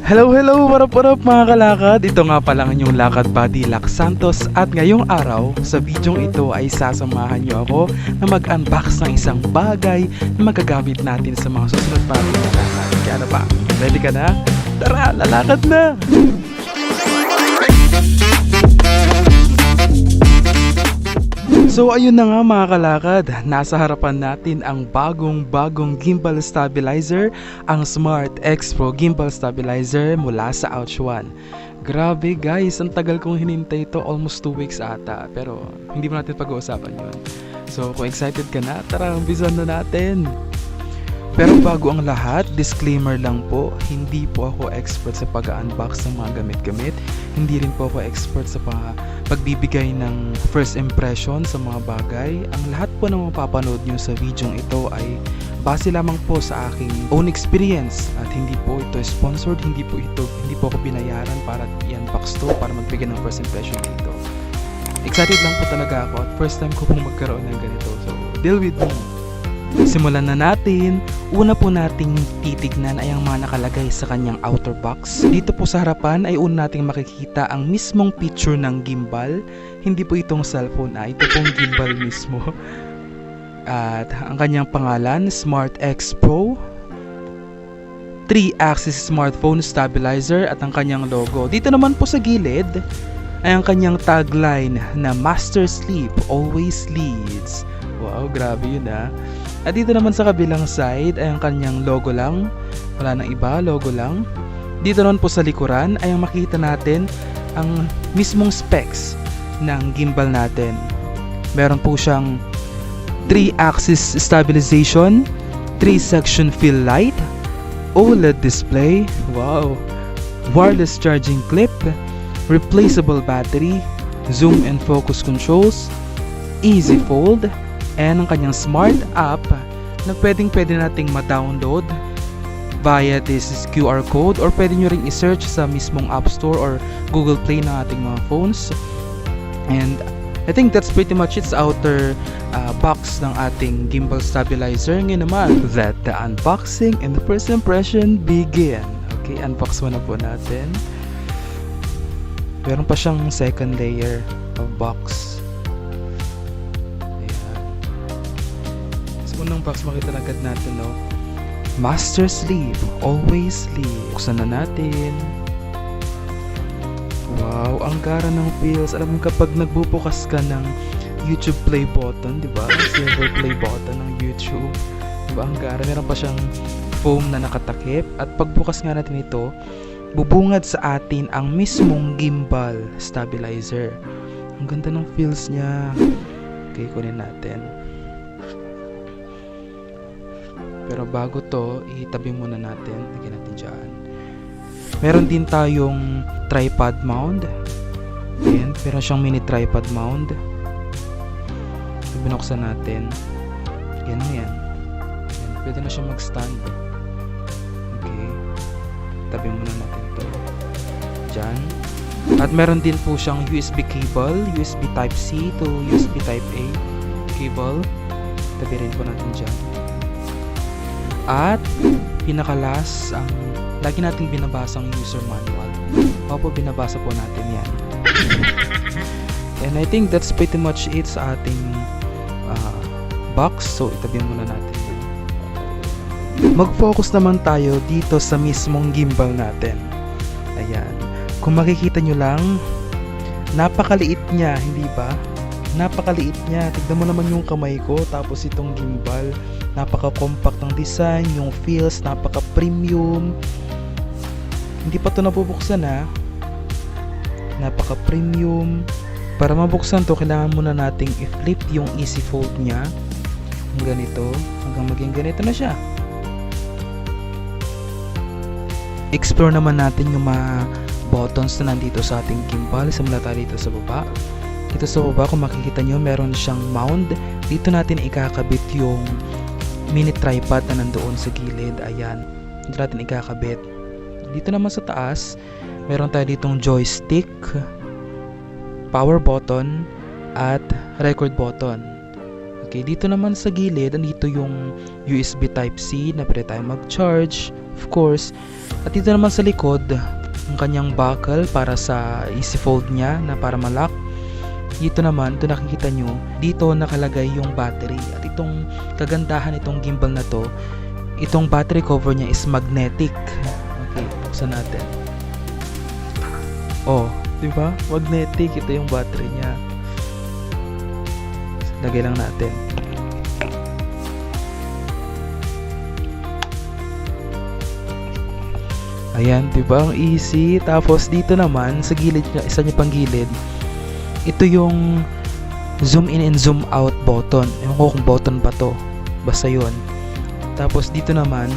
Hello, what up mga kalakad? Ito nga pala ang inyong lakad buddy Lax Santos at ngayong araw sa videong ito ay sasamahan nyo ako na mag-unbox ng isang bagay na magagamit natin sa mga susunod pa natin na lakad. Kaya ano ba? Ready ka na? Tara, lalakad na! So ayun na nga mga kalakad, nasa harapan natin ang bagong gimbal stabilizer, ang Smart X Pro Gimbal Stabilizer mula sa Ouch One. Grabe guys, ang tagal kong hinintay ito, almost 2 weeks ata, pero hindi mo natin pag-uusapan yun. So kung excited ka na, tara, umpisan na natin! Pero bago ang lahat, disclaimer lang po, hindi po ako expert sa pag-unbox ng mga gamit-gamit. Hindi rin po ako expert sa pagbibigay ng first impression sa mga bagay. Ang lahat po ng mapapanood nyo sa video ito ay base lamang po sa aking own experience. At hindi po ito sponsored, hindi po ako binayaran para i-unbox to, para magbigay ng first impression dito. Excited lang po talaga ako at first time ko pong magkaroon ng ganito. So, deal with me. Simulan na natin. Una po nating titignan ay ang mga nakalagay sa kanyang outer box. Dito po sa harapan ay una nating makikita ang mismong picture ng gimbal. Hindi po itong cellphone, ito pong gimbal mismo. At ang kanyang pangalan, Smart X Pro 3-axis smartphone stabilizer at ang kanyang logo. Dito naman po sa gilid ay ang kanyang tagline na Master Sleep always leads. Wow, grabe yun ah. At dito naman sa kabilang side ay ang kanyang logo lang. Wala nang iba, logo lang. Dito naman po sa likuran ay ang makikita natin ang mismong specs ng gimbal natin. Meron po siyang 3-axis stabilization, 3-section fill light, OLED display, wow, wireless charging clip, replaceable battery, zoom and focus controls, easy fold, and ang kanyang smart app na pwede nating ma-download via this QR code or pwede nyo ring i-search sa mismong App Store or Google Play ng ating mga phones. And I think that's pretty much its outer box ng ating gimbal stabilizer. Ngayon naman, let the unboxing and the first impression begin. Okay, unbox muna po natin. Meron pa siyang second layer of box. Unang box makita na agad natin, no? Master Sleep always sleep. Buksan na natin. Wow, ang gara ng feels. Alam mo kapag nagbubukas ka ng YouTube play button, di ba? Silver play button ng YouTube. Di ba? Ang gara. Meron pa siyang foam na nakatakip. At pagbukas nga natin ito, bubungad sa atin ang mismong gimbal stabilizer. Ang ganda ng feels niya. Okay, kunin natin. Pero bago to, itabi muna natin. Lagyan natin dyan. Meron din tayong tripod mount. Ayan, meron siyang mini tripod mount. Binuksan natin. Yan na yan. Ayan, pwede na siyang mag-stand. Okay. Tabi muna natin to. Dyan. At meron din po siyang USB cable. USB Type-C to USB Type-A cable. Tabi rin po natin dyan. At pinakalas, ang lagi nating binabasang user manual. Opo, binabasa po natin yan. And I think that's pretty much it sa ating box. So itabi muna natin. Mag-focus naman tayo dito sa mismong gimbal natin. Ayan. Kung makikita nyo lang, napakaliit niya, hindi ba? Napakaliit niya. Tignan mo naman yung kamay ko. Tapos itong gimbal. Napaka-compact ng design. Yung feels, napaka-premium. Hindi pa to nabubuksan ha. Napaka-premium. Para mabuksan to, kailangan muna nating i-flip yung easy fold niya. Yung ganito. Hanggang maging ganito na siya. Explore naman natin yung mga buttons na nandito sa ating gimbal. Simula tayo dito sa baba. Dito sa baba, kung makikita nyo, meron siyang mount. Dito natin ikakabit yung mini tripod na nandoon sa gilid. Ayan. Dito natin ikakabit. Dito naman sa taas, meron tayo ditong joystick, power button, at record button. Okay, dito naman sa gilid, andito yung USB Type-C na pwede tayo mag-charge, of course. At dito naman sa likod, ang kanyang buckle para sa easy fold niya na para malak. Dito naman, ito nakikita nyo, dito nakalagay yung battery. At itong kagandahan itong gimbal na to, itong battery cover niya is magnetic. Okay, buksan natin. Oh, di ba? Magnetic, ito yung battery niya. Lagay lang natin. Ayan, di ba? Ang easy. Tapos dito naman, sa gilid niya, isa niya pang gilid, ito yung zoom in and zoom out button. Ewan ko kung button ba to. Basta yun. Tapos dito naman,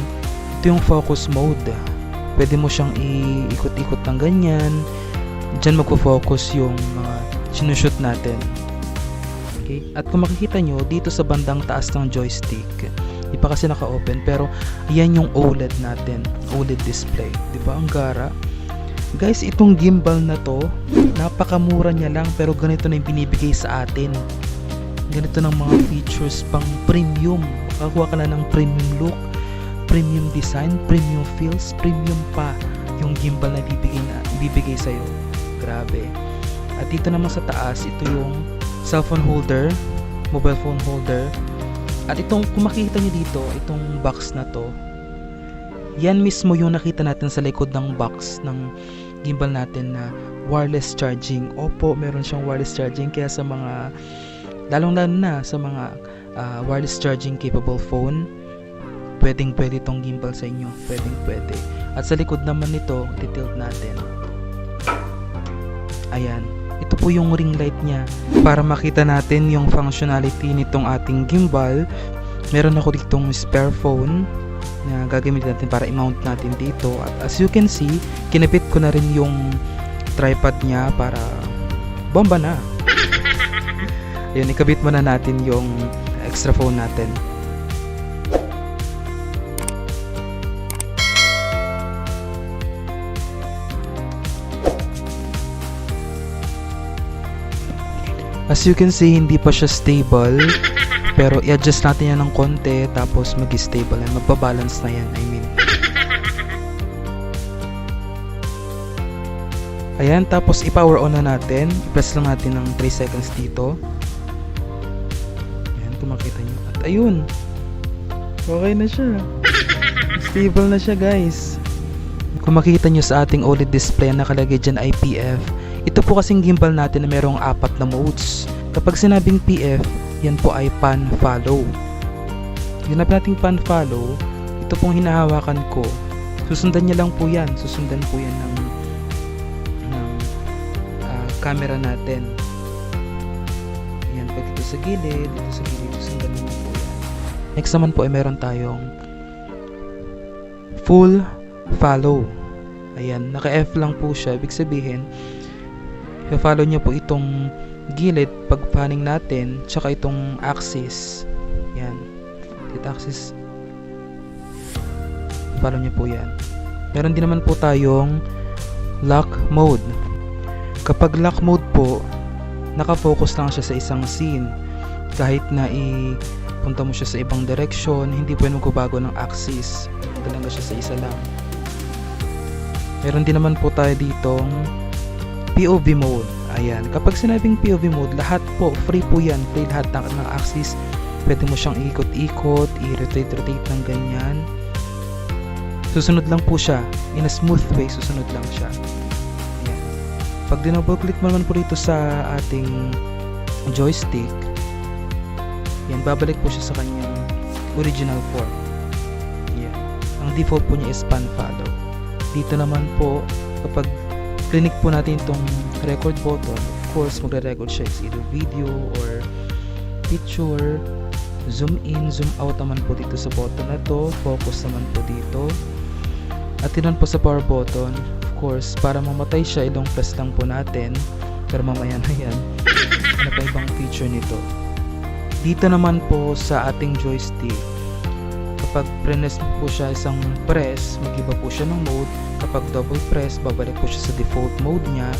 ito yung focus mode. Pwede mo siyang iikot-ikot ng ganyan. Diyan magpo-focus yung mga sinushoot natin. Okay? At kung makikita nyo, dito sa bandang taas ng joystick, di pa kasi naka-open, pero yan yung OLED natin. OLED display. Di ba? Ang gara. Guys, itong gimbal na to, napakamura niya lang, pero ganito na yung binibigay sa atin. Ganito ng mga features pang premium. Makakuha ka na ng premium look, premium design, premium feels, premium pa yung gimbal na ibibigay sa'yo. Grabe. At dito naman sa taas, ito yung cellphone holder, mobile phone holder. At itong, kung makikita nyo dito, itong box na to, yan mismo yung nakita natin sa likod ng box ng gimbal natin na wireless charging. Opo, meron siyang wireless charging, kaya sa mga, lalong-lalo na sa mga wireless charging capable phone, pwedeng-pwede itong gimbal sa inyo. Pwedeng-pwede. At sa likod naman nito, titilt natin. Ayan. Ito po yung ring light niya. Para makita natin yung functionality nitong ating gimbal, meron ako ditong spare phone na gagamitin natin para i-mount natin dito. At as you can see, kinabit ko na rin yung tripod niya para bomba na. Ayun, ikabit muna natin yung extra phone natin. As you can see, hindi pa siya stable. Pero i-adjust natin yan ng konti, tapos mag-stable yan. Magbabalance na yan, I mean. Ayan, tapos i-power on na natin. I-press lang natin ng 3 seconds dito. Ayan, kung makita nyo. At ayun. Okay na siya. Stable na siya, guys. Kung makita nyo sa ating OLED display, nakalagay dyan IPF. Ito po kasing gimbal natin na merong 4 na modes. Kapag sinabing PF, yan po ay pan follow. Ginap nating pan follow, ito pong hinahawakan ko. Susundan niya lang po yan. Susundan po yan ng camera natin. Yan, pag dito sa gilid, susundan niya po yan. Next naman po ay meron tayong full follow. Ayan, naka-F lang po siya. Ibig sabihin, i-follow niya po itong gilid pag panning natin, tsaka itong axis. Yan, ito axis, follow niyo po yan. Meron din naman po tayong lock mode. Kapag lock mode po, nakafocus lang siya sa isang scene. Kahit na ipunta mo siya sa ibang direction, hindi po magbabago ng axis. Talaga siya sa isa lang. Meron din naman po tayo ditong POV mode. Ayan, kapag sinabing POV mode, lahat po, free po yan. Free lahat ng axis. Pwede mo siyang ikot-ikot, i-rotate ng ganyan. Susunod lang po siya. In a smooth way, susunod lang siya. Ayan. Pag dinouble click mo naman po dito sa ating joystick, yan, babalik po siya sa kanyang original form. Yan. Ang default po niya is pan follow. Dito naman po, kapag click po natin itong record button, of course, magre-record siya is either video or picture. Zoom in, zoom out naman po dito sa button na to. Focus naman po dito. At yun po sa power button, of course, para mamatay siya, ilong press lang po natin. Pero mamaya na yan. Ano pa ibang feature nito? Dito naman po sa ating joystick, kapag press po siya isang press, mag-iba po siya ng mode. Kapag double press, babalik po siya sa default mode niya.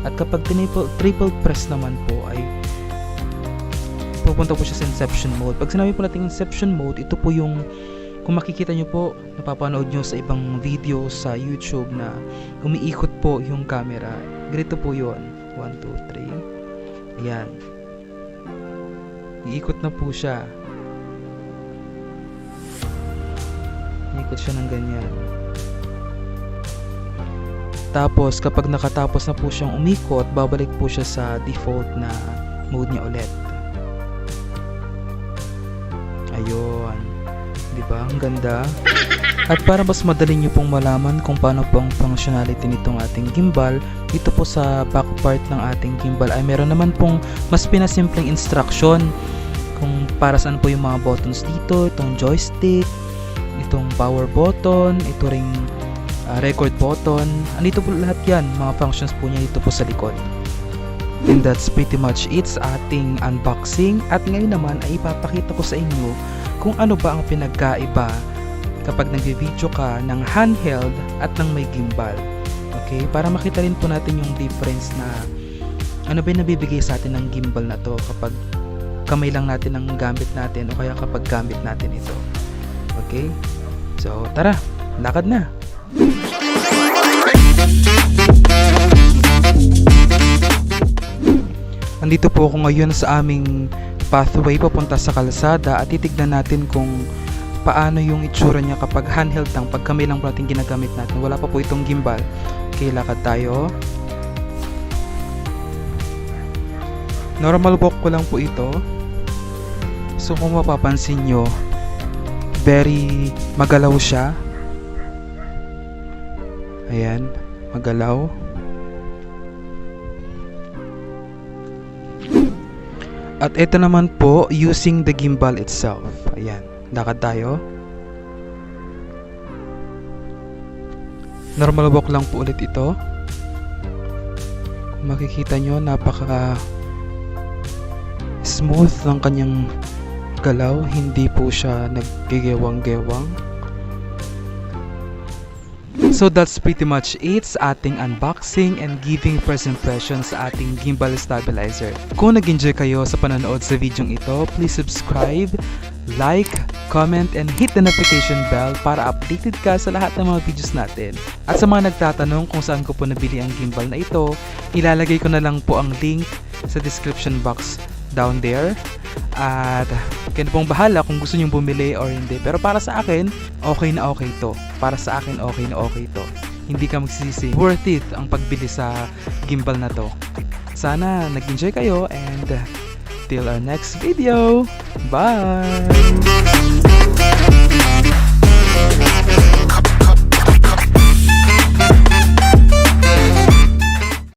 At kapag triple press naman po ay pupunta po siya sa Inception mode. Pag sinabi po natin Inception mode, ito po yung, kung makikita nyo po, napapanood nyo sa ibang video sa YouTube na umiikot po yung camera. Ganito po yun. 1, 2, 3. Ayan. Iikot na po siya. Iikot siya ng ganyan. Tapos, kapag nakatapos na po siyang umikot, babalik po siya sa default na mode niya ulit. Ayun. Diba? Ang ganda. At para mas madali nyo pong malaman kung paano po ang functionality nitong ating gimbal, dito po sa back part ng ating gimbal ay meron naman pong mas pinasimpleng instruction kung para saan po yung mga buttons dito, itong joystick, itong power button, ito ring record button. Andito po lahat yan, mga functions po niya dito po sa likod. And that's pretty much it sa ating unboxing. At ngayon naman ay ipapakita ko sa inyo kung ano ba ang pinagkaiba kapag nag-video ka ng handheld at ng may gimbal. Okay? Para makita rin po natin yung difference na ano ba yung nabibigay sa atin ng gimbal na to kapag kamay lang natin ang gamit natin o kaya kapag gamit natin ito. Okay? So, tara! Lakad na! Andito po ako ngayon sa aming pathway papunta sa kalsada at titignan natin kung paano yung itsura niya kapag handheld lang, pag kamay lang po natin ginagamit natin. Wala pa po itong gimbal. Okay, lakad tayo. Normal walk ko lang po ito. So kung mapapansin nyo, very magalaw siya. Ayan, magalaw. At ito naman po, using the gimbal itself. Ayan, lakad tayo. Normal walk lang po ulit ito. Kung makikita nyo, napaka smooth ng kanyang galaw. Hindi po siya naggigewang-gewang. So that's pretty much it sa ating unboxing and giving first impressions sa ating gimbal stabilizer. Kung nag-enjoy kayo sa panonood sa video ito, please subscribe, like, comment, and hit the notification bell para updated ka sa lahat ng mga videos natin. At sa mga nagtatanong kung saan ko po nabili ang gimbal na ito, ilalagay ko na lang po ang link sa description box down there. At kayo pong bahala kung gusto nyong bumili or hindi. Pero para sa akin, okay na okay to. Para sa akin, okay na okay to. Hindi ka magsisisi. Worth it ang pagbili sa gimbal na to. Sana nag-enjoy kayo and till our next video. Bye!